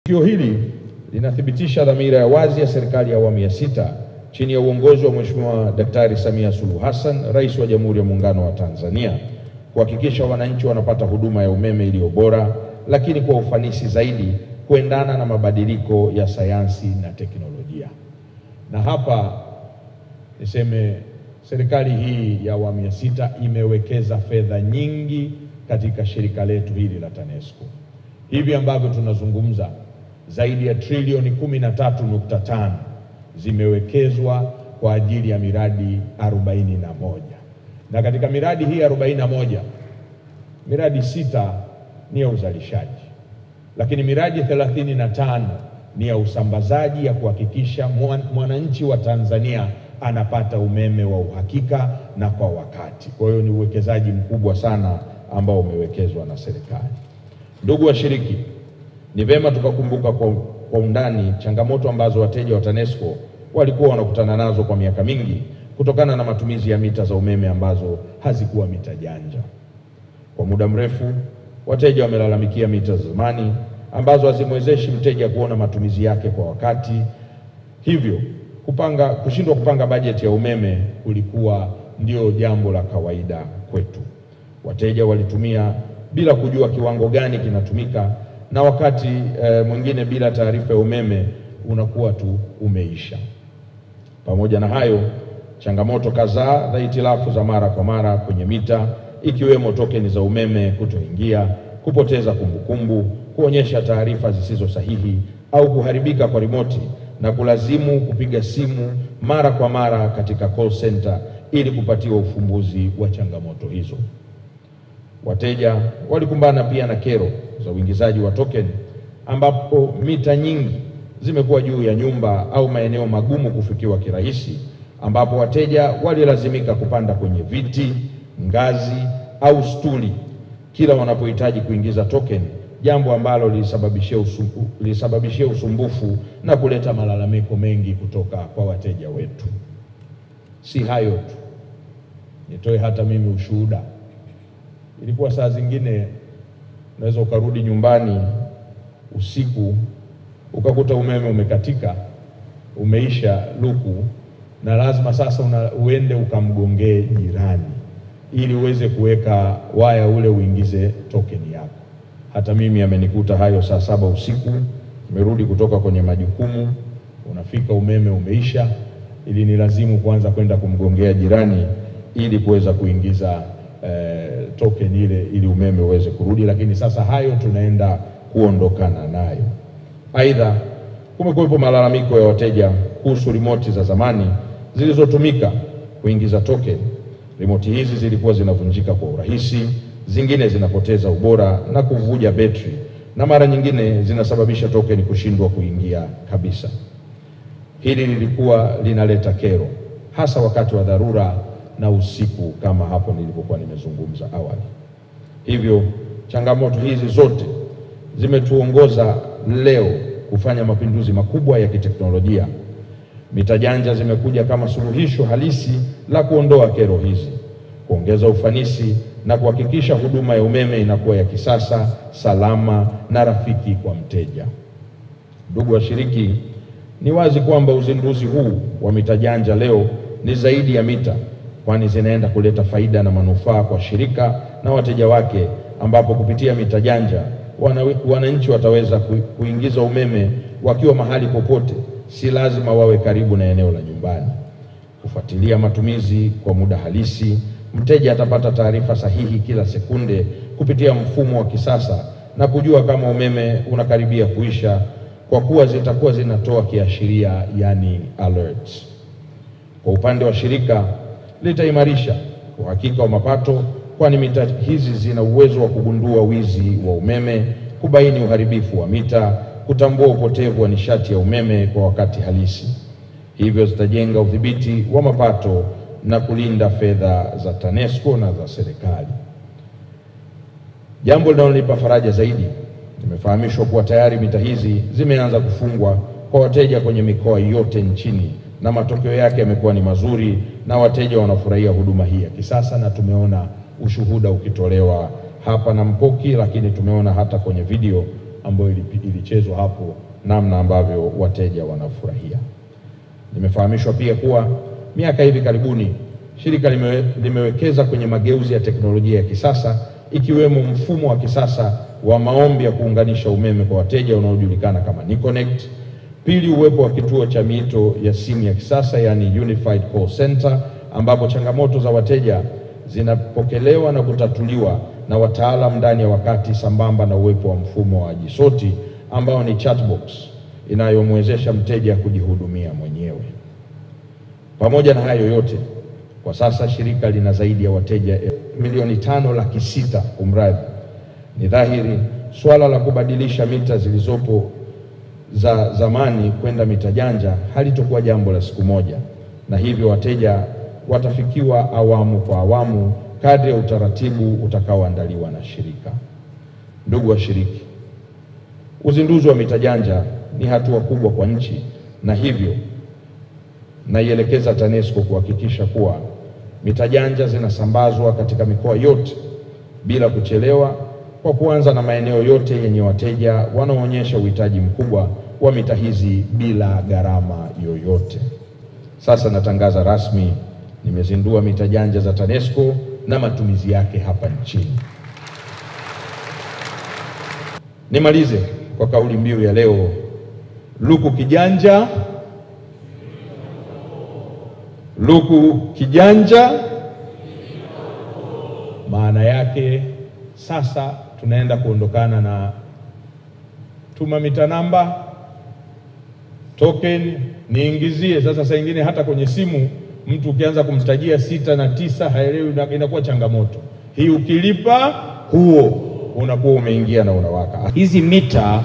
Tukio hili linathibitisha dhamira ya wazi ya serikali ya awamu ya sita chini ya uongozi wa Mheshimiwa Daktari Samia Suluhu Hassan, Rais wa Jamhuri ya Muungano wa Tanzania, kuhakikisha wananchi wanapata huduma ya umeme iliyo bora, lakini kwa ufanisi zaidi kuendana na mabadiliko ya sayansi na teknolojia. Na hapa niseme serikali hii ya awamu ya sita imewekeza fedha nyingi katika shirika letu hili la TANESCO. Hivi ambavyo tunazungumza, zaidi ya trilioni 13.5 zimewekezwa kwa ajili ya miradi 41. Na katika miradi hii 41, miradi 6 ni ya uzalishaji, lakini miradi 35 ni ya usambazaji, ya kuhakikisha mwananchi wa Tanzania anapata umeme wa uhakika na kwa wakati. Kwa hiyo ni uwekezaji mkubwa sana ambao umewekezwa na serikali. Ndugu washiriki, ni vema tukakumbuka kwa undani changamoto ambazo wateja wa TANESCO walikuwa wanakutana nazo kwa miaka mingi kutokana na matumizi ya mita za umeme ambazo hazikuwa mita janja. Kwa muda mrefu wateja wamelalamikia mita za zamani ambazo hazimwezeshi mteja kuona matumizi yake kwa wakati. Hivyo kushindwa kupanga bajeti ya umeme kulikuwa ndio jambo la kawaida kwetu. Wateja walitumia bila kujua kiwango gani kinatumika, na wakati mwingine bila taarifa ya umeme unakuwa tu umeisha. Pamoja na hayo, changamoto kadhaa za hitilafu za mara kwa mara kwenye mita, ikiwemo tokeni za umeme kutoingia, kupoteza kumbukumbu, kuonyesha taarifa zisizo sahihi au kuharibika kwa remote na kulazimu kupiga simu mara kwa mara katika call center ili kupatiwa ufumbuzi wa changamoto hizo. Wateja walikumbana pia na kero za uingizaji wa token, ambapo mita nyingi zimekuwa juu ya nyumba au maeneo magumu kufikiwa kirahisi, ambapo wateja walilazimika kupanda kwenye viti, ngazi au stuli kila wanapohitaji kuingiza token, jambo ambalo lilisababishia usumbufu na kuleta malalamiko mengi kutoka kwa wateja wetu. Si hayo tu, nitoe hata mimi ushuhuda. Ilikuwa saa zingine unaweza ukarudi nyumbani usiku ukakuta umeme umekatika, umeisha luku, na lazima sasa uende ukamgongee jirani ili uweze kuweka waya ule uingize tokeni yako. Hata mimi amenikuta hayo saa 7 usiku, nimerudi kutoka kwenye majukumu, unafika umeme umeisha, ili ni lazimu kuanza kwenda kumgongea jirani ili kuweza kuingiza token ile ili umeme uweze kurudi. Lakini sasa hayo tunaenda kuondokana nayo. Aidha, kumekuwepo malalamiko ya wateja kuhusu remote za zamani zilizotumika kuingiza token. Remote hizi zilikuwa zinavunjika kwa urahisi, zingine zinapoteza ubora na kuvuja betri, na mara nyingine zinasababisha token kushindwa kuingia kabisa. Hili lilikuwa linaleta kero hasa wakati wa dharura na usiku, kama hapo nilipokuwa nimezungumza awali. Hivyo changamoto hizi zote zimetuongoza leo kufanya mapinduzi makubwa ya kiteknolojia. Mita janja zimekuja kama suluhisho halisi la kuondoa kero hizi, kuongeza ufanisi na kuhakikisha huduma ya umeme inakuwa ya kisasa, salama na rafiki kwa mteja. Ndugu washiriki, ni wazi kwamba uzinduzi huu wa mita janja leo ni zaidi ya mita, kwani zinaenda kuleta faida na manufaa kwa shirika na wateja wake, ambapo kupitia mita janja wananchi wataweza kuingiza umeme wakiwa mahali popote, si lazima wawe karibu na eneo la nyumbani. Kufuatilia matumizi kwa muda halisi, mteja atapata taarifa sahihi kila sekunde kupitia mfumo wa kisasa na kujua kama umeme unakaribia kuisha, kwa kuwa zitakuwa zinatoa kiashiria, yani alerts. Kwa upande wa shirika, litaimarisha uhakika wa mapato, kwani mita hizi zina uwezo wa kugundua wizi wa umeme, kubaini uharibifu wa mita, kutambua upotevu wa nishati ya umeme kwa wakati halisi. Hivyo zitajenga udhibiti wa mapato na kulinda fedha za TANESCO na za serikali. Jambo linalonipa faraja zaidi, nimefahamishwa kuwa tayari mita hizi zimeanza kufungwa kwa wateja kwenye mikoa yote nchini, na matokeo yake yamekuwa ni mazuri na wateja wanafurahia huduma hii ya kisasa, na tumeona ushuhuda ukitolewa hapa na Mpoki, lakini tumeona hata kwenye video ambayo ilichezwa hapo, namna ambavyo wateja wanafurahia. Nimefahamishwa pia kuwa miaka hivi karibuni shirika limewekeza kwenye mageuzi ya teknolojia ya kisasa, ikiwemo mfumo wa kisasa wa maombi ya kuunganisha umeme kwa wateja unaojulikana kama NiConnect. Pili, uwepo wa kituo cha miito ya simu ya kisasa, yani Unified Call Center, ambapo changamoto za wateja zinapokelewa na kutatuliwa na wataalamu ndani ya wakati, sambamba na uwepo wa mfumo wa Jisoti ambao ni chatbox inayomwezesha mteja kujihudumia mwenyewe. Pamoja na hayo yote, kwa sasa shirika lina zaidi ya wateja milioni 5.6. Kumradhi, ni dhahiri swala la kubadilisha mita zilizopo za zamani kwenda mita janja halitokuwa jambo la siku moja, na hivyo wateja watafikiwa awamu kwa awamu kadri ya utaratibu utakaoandaliwa na shirika. Ndugu washiriki, uzinduzi wa mita janja ni hatua kubwa kwa nchi, na hivyo naielekeza TANESCO kuhakikisha kuwa mita janja zinasambazwa katika mikoa yote bila kuchelewa, kwa kuanza na maeneo yote yenye wateja wanaoonyesha uhitaji mkubwa wa mita hizi bila gharama yoyote. Sasa natangaza rasmi nimezindua mita janja za TANESCO na matumizi yake hapa nchini. Nimalize kwa kauli mbiu ya leo, luku kijanja, luku kijanja. Maana yake sasa tunaenda kuondokana na tuma mita namba, token, niingizie. Sasa saa nyingine hata kwenye simu mtu ukianza kumtajia 6 na 9 haelewi, inakuwa changamoto. Hii ukilipa huo unakuwa umeingia na unawaka. Hizi mita,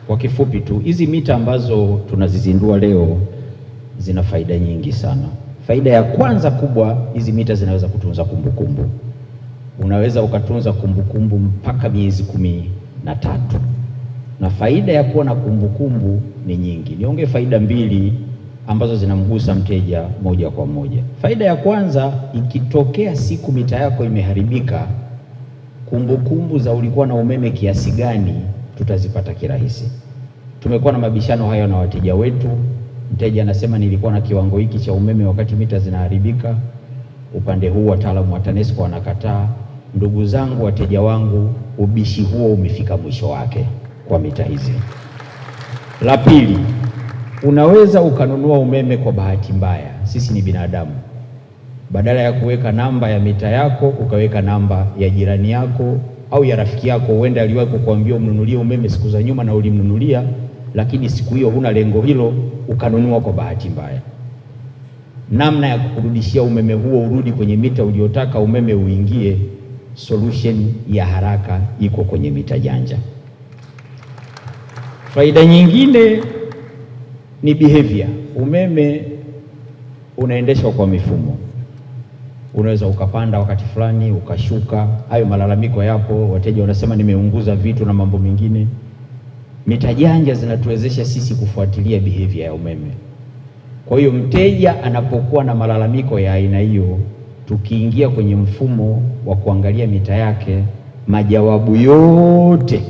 kwa kifupi tu, hizi mita ambazo tunazizindua leo zina faida nyingi sana. Faida ya kwanza kubwa, hizi mita zinaweza kutunza kumbukumbu. Unaweza ukatunza kumbukumbu mpaka miezi 13. Na faida ya kuwa na kumbukumbu ni nyingi. Niongee faida mbili ambazo zinamgusa mteja moja kwa moja. Faida ya kwanza, ikitokea siku mita yako imeharibika, kumbukumbu za ulikuwa na umeme kiasi gani tutazipata kirahisi. Tumekuwa na mabishano hayo na wateja wetu. Mteja anasema nilikuwa na kiwango hiki cha umeme wakati mita zinaharibika. Upande huu wataalamu wa TANESCO wanakataa. Ndugu zangu, wateja wangu, ubishi huo umefika mwisho wake kwa mita hizi. La pili, unaweza ukanunua umeme kwa bahati mbaya. Sisi ni binadamu. Badala ya kuweka namba ya mita yako, ukaweka namba ya jirani yako au ya rafiki yako. Huenda aliwahi kukuambia umnunulie umeme siku za nyuma na ulimnunulia, lakini siku hiyo huna lengo hilo, ukanunua kwa bahati mbaya. Namna ya kurudishia umeme huo urudi kwenye mita uliotaka umeme uingie, solution ya haraka iko kwenye mita janja. Faida nyingine ni behavior. Umeme unaendeshwa kwa mifumo. Unaweza ukapanda wakati fulani, ukashuka. Hayo malalamiko yapo, wateja wanasema nimeunguza vitu na mambo mengine. Mita janja zinatuwezesha sisi kufuatilia behavior ya umeme. Kwa hiyo mteja anapokuwa na malalamiko ya aina hiyo, tukiingia kwenye mfumo wa kuangalia mita yake, majawabu yote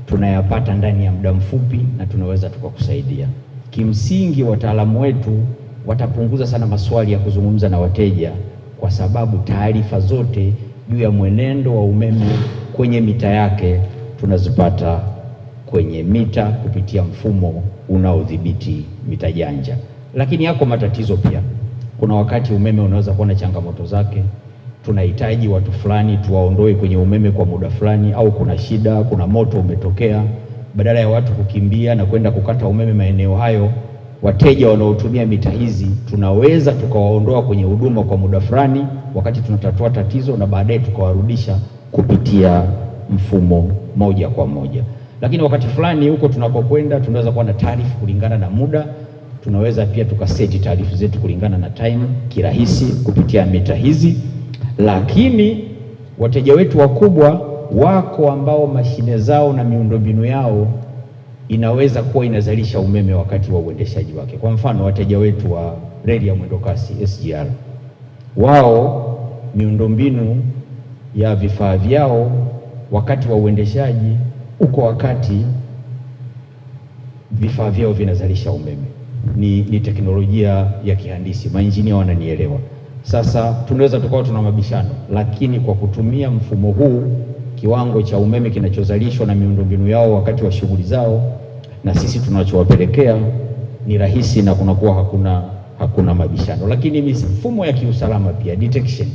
tunayapata ndani ya muda mfupi na tunaweza tukakusaidia. Kimsingi wataalamu wetu watapunguza sana maswali ya kuzungumza na wateja, kwa sababu taarifa zote juu ya mwenendo wa umeme kwenye mita yake tunazipata kwenye mita kupitia mfumo unaodhibiti mita janja. Lakini yako matatizo pia. Kuna wakati umeme unaweza kuwa na changamoto zake. Tunahitaji watu fulani tuwaondoe kwenye umeme kwa muda fulani, au kuna shida, kuna moto umetokea. Badala ya watu kukimbia na kwenda kukata umeme maeneo hayo, wateja wanaotumia mita hizi tunaweza tukawaondoa kwenye huduma kwa muda fulani wakati tunatatua tatizo, na baadaye tukawarudisha kupitia mfumo moja kwa moja. Lakini wakati fulani huko tunapokwenda tunaweza kuwa na taarifa kulingana na muda. Tunaweza pia tukaseti taarifa zetu kulingana na time kirahisi kupitia mita hizi. Lakini wateja wetu wakubwa wako ambao mashine zao na miundombinu yao inaweza kuwa inazalisha umeme wakati wa uendeshaji wake. Kwa mfano, wateja wetu wa reli ya mwendokasi SGR, wao miundombinu ya vifaa vyao wakati wa uendeshaji uko wakati vifaa vyao vinazalisha umeme. Ni teknolojia ya kihandisi, mainjinia wananielewa. Sasa tunaweza tukawa tuna mabishano, lakini kwa kutumia mfumo huu, kiwango cha umeme kinachozalishwa na miundombinu yao wakati wa shughuli zao na sisi tunachowapelekea ni rahisi na kunakuwa hakuna mabishano. Lakini mifumo ya kiusalama pia, detection,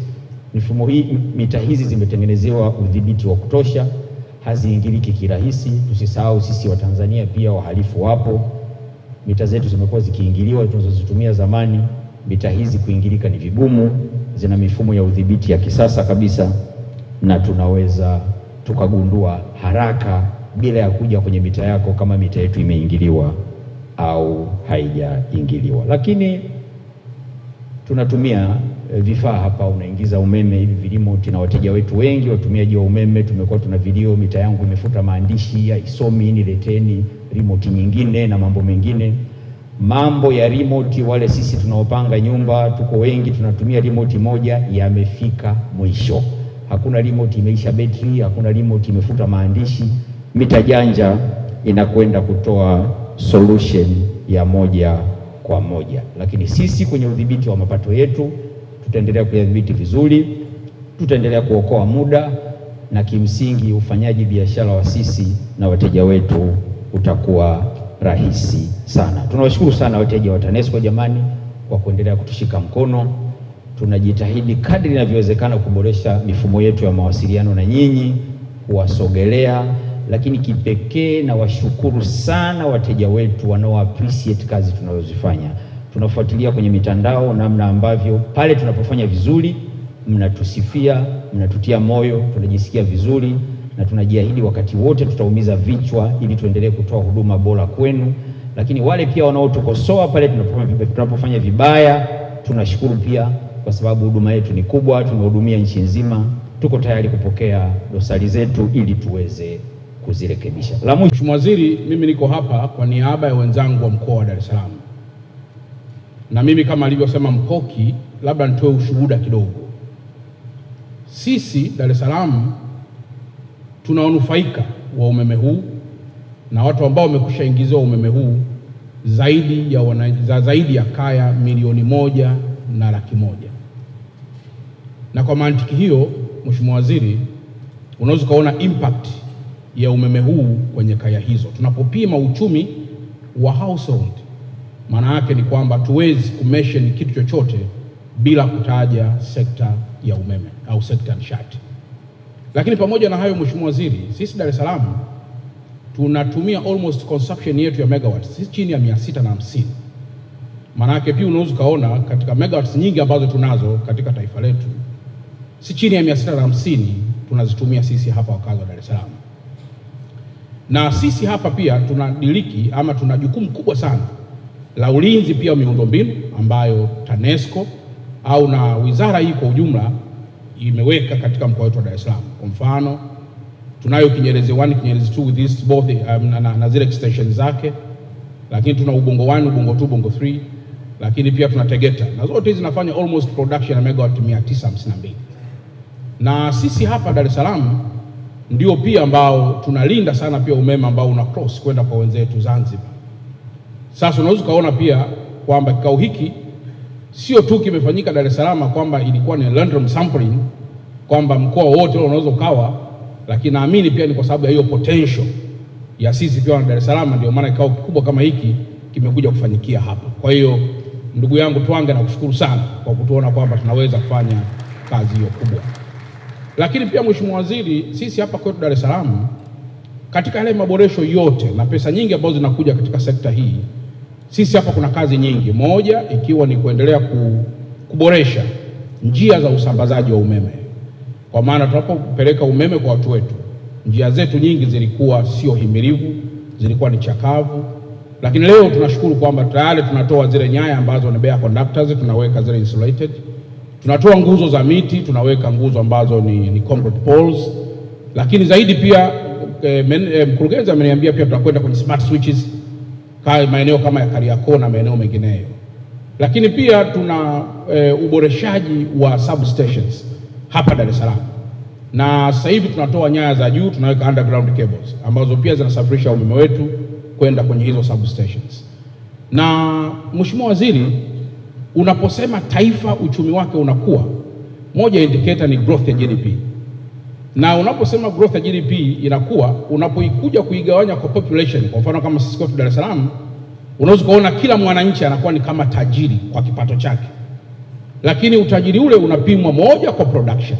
mifumo hii, mita hizi zimetengenezewa udhibiti wa kutosha, haziingiliki kirahisi. Tusisahau sisi wa Tanzania pia wahalifu wapo. Mita zetu zimekuwa zikiingiliwa, tunazozitumia zamani. Mita hizi kuingilika ni vigumu, zina mifumo ya udhibiti ya kisasa kabisa, na tunaweza tukagundua haraka bila ya kuja kwenye mita yako kama mita yetu imeingiliwa au haijaingiliwa. Lakini tunatumia vifaa hapa, unaingiza umeme, hivi remote, na wateja wetu wengi watumiaji wa umeme tumekuwa tuna video, mita yangu imefuta maandishi, haisomi, nileteni remote nyingine na mambo mengine. Mambo ya remote, wale sisi tunaopanga nyumba tuko wengi tunatumia remote moja, yamefika mwisho. Hakuna remote imeisha betri, hakuna remote imefuta maandishi. Mita janja inakwenda kutoa solution ya moja kwa moja. Lakini sisi kwenye udhibiti wa mapato yetu tutaendelea kuyadhibiti vizuri, tutaendelea kuokoa muda, na kimsingi ufanyaji biashara wa sisi na wateja wetu utakuwa rahisi sana. Tunawashukuru sana wateja wa TANESCO jamani kwa kuendelea kutushika mkono. Tunajitahidi kadri inavyowezekana kuboresha mifumo yetu ya mawasiliano na nyinyi, kuwasogelea, lakini kipekee na washukuru sana wateja wetu wanao appreciate kazi tunazozifanya. Tunafuatilia kwenye mitandao namna ambavyo pale tunapofanya vizuri mnatusifia, mnatutia moyo, tunajisikia vizuri, na tunajiahidi wakati wote tutaumiza vichwa ili tuendelee kutoa huduma bora kwenu. Lakini wale pia wanaotukosoa pale tunapofanya vibaya, tunashukuru pia, kwa sababu huduma yetu ni kubwa, tunahudumia nchi nzima. Tuko tayari kupokea dosari zetu ili tuweze kuzirekebisha. Mheshimiwa Waziri, mimi niko hapa kwa niaba ya wenzangu wa mkoa wa Dar es Salaam, na mimi kama alivyosema Mpoki, labda nitoe ushuhuda kidogo. Sisi Dar es Salaam tunaonufaika wa umeme huu, na watu ambao wamekushaingiziwa umeme huu zaidi ya kaya 1,100,000. Na kwa mantiki hiyo, Mheshimiwa Waziri, unaweza kuona impact ya umeme huu kwenye kaya hizo. Tunapopima uchumi wa household, maana yake ni kwamba tuwezi kumention kitu chochote bila kutaja sekta ya umeme au sekta ya nishati. Lakini pamoja na hayo, Mheshimiwa Waziri, sisi Dar es Salaam tunatumia almost consumption yetu ya megawatts sisi chini ya 650. Maana yake pia unaweza kaona katika megawatts nyingi ambazo tunazo katika taifa letu, si chini ya 650 tunazitumia sisi hapa wakazi wa Dar es Salaam. Na sisi hapa pia tunadiliki ama tuna jukumu kubwa sana la ulinzi pia wa miundombinu ambayo TANESCO au na wizara hii kwa ujumla imeweka katika mkoa wetu wa Dar es Salaam. Kwa mfano, tunayo Kinyerezi 1, Kinyerezi 2 with this both na zile extensions zake, lakini tuna Ubongo 1, Ubongo 2, Ubongo 3, lakini pia tuna Tegeta, na zote hizi zinafanya almost production ya megawatt 952. Na sisi hapa Dar es Salaam ndio pia ambao tunalinda sana pia umeme ambao una cross kwenda kwa wenzetu Zanzibar. Sasa unaweza kaona pia kwamba kikao hiki sio tu kimefanyika Dar es Salaam kwamba ilikuwa ni random sampling kwamba mkoa wote unaweza ukawa, lakini naamini pia ni kwa sababu ya hiyo potential ya sisi pia na Dar es Salaam, ndio maana kikao kikubwa kama hiki kimekuja kufanyikia hapa. Kwa hiyo ndugu yangu Twange, nakushukuru sana kwa kutuona kwamba tunaweza kufanya kazi hiyo kubwa. Lakini pia Mheshimiwa Waziri, sisi hapa kwetu Dar es Salaam katika yale maboresho yote na pesa nyingi ambazo zinakuja katika sekta hii, sisi hapa kuna kazi nyingi. Moja ikiwa ni kuendelea kuboresha njia za usambazaji wa umeme. Kwa maana tunapopeleka umeme kwa watu wetu, njia zetu nyingi zilikuwa sio himilivu, zilikuwa ni chakavu. Lakini leo tunashukuru kwamba tayari tunatoa zile nyaya ambazo ni bare conductors, tunaweka zile insulated. Tunatoa nguzo za miti, tunaweka nguzo ambazo ni concrete poles. Lakini zaidi pia mkurugenzi ameniambia pia tutakwenda kwenye smart switches maeneo kama ya Kariakoo na maeneo mengineyo. Lakini pia tuna uboreshaji wa substations hapa Dar es Salaam. na sasa hivi tunatoa nyaya za juu, tunaweka underground cables ambazo pia zinasafirisha umeme wetu kwenda kwenye hizo substations. Na Mheshimiwa Waziri, unaposema taifa uchumi wake unakuwa, moja indicator ni growth ya GDP. Na unaposema growth ya GDP inakuwa, unapoikuja kuigawanya kwa population, kwa mfano kama sisi kwetu Dar es Salaam, unaweza kuona kila mwananchi anakuwa ni kama tajiri kwa kipato chake. Lakini utajiri ule unapimwa, moja, kwa production.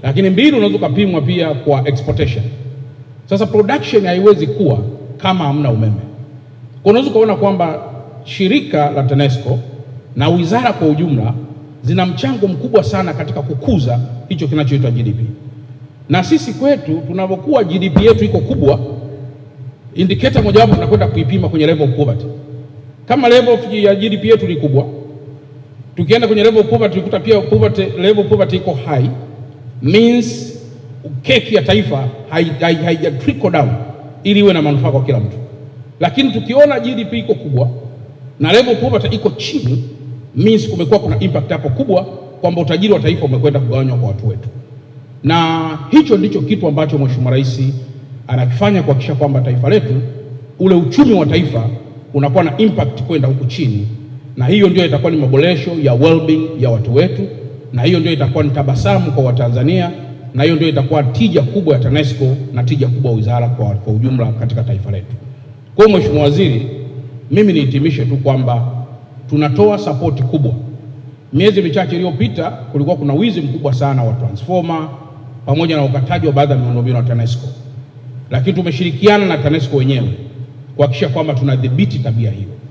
Lakini mbili, unaweza kupimwa pia kwa exportation. Sasa production haiwezi kuwa kama hamna umeme. Kwa unaweza kuona kwamba shirika la TANESCO na wizara kwa ujumla zina mchango mkubwa sana katika kukuza hicho kinachoitwa GDP. Na sisi kwetu tunapokuwa GDP yetu iko kubwa, indicator mojawapo tunakwenda kuipima kwenye level of poverty. Kama level ya GDP yetu ni kubwa, tukienda kwenye level of poverty tukuta pia level of poverty iko high, means keki ya taifa haija trickle down ili iwe na manufaa kwa kila mtu. Lakini tukiona GDP iko kubwa na level of poverty iko chini, means kumekuwa kuna impact hapo kubwa kwamba utajiri wa taifa umekwenda kugawanywa kwa watu wetu. Na hicho ndicho kitu ambacho Mheshimiwa Rais anakifanya kuhakikisha kwamba taifa letu, ule uchumi wa taifa unakuwa na impact kwenda huku chini, na hiyo ndio itakuwa ni maboresho ya well-being ya watu wetu, na hiyo ndio itakuwa ni tabasamu kwa Watanzania, na hiyo ndio itakuwa tija kubwa ya TANESCO na tija kubwa wizara kwa ujumla katika taifa letu. Kwa hiyo Mheshimiwa Waziri, mimi nihitimishe tu kwamba tunatoa support kubwa. Miezi michache iliyopita kulikuwa kuna wizi mkubwa sana wa transformer pamoja na ukataji wa baadhi ya miundombinu ya TANESCO. Lakini tumeshirikiana na TANESCO wenyewe kuhakikisha kwamba tunadhibiti tabia hiyo.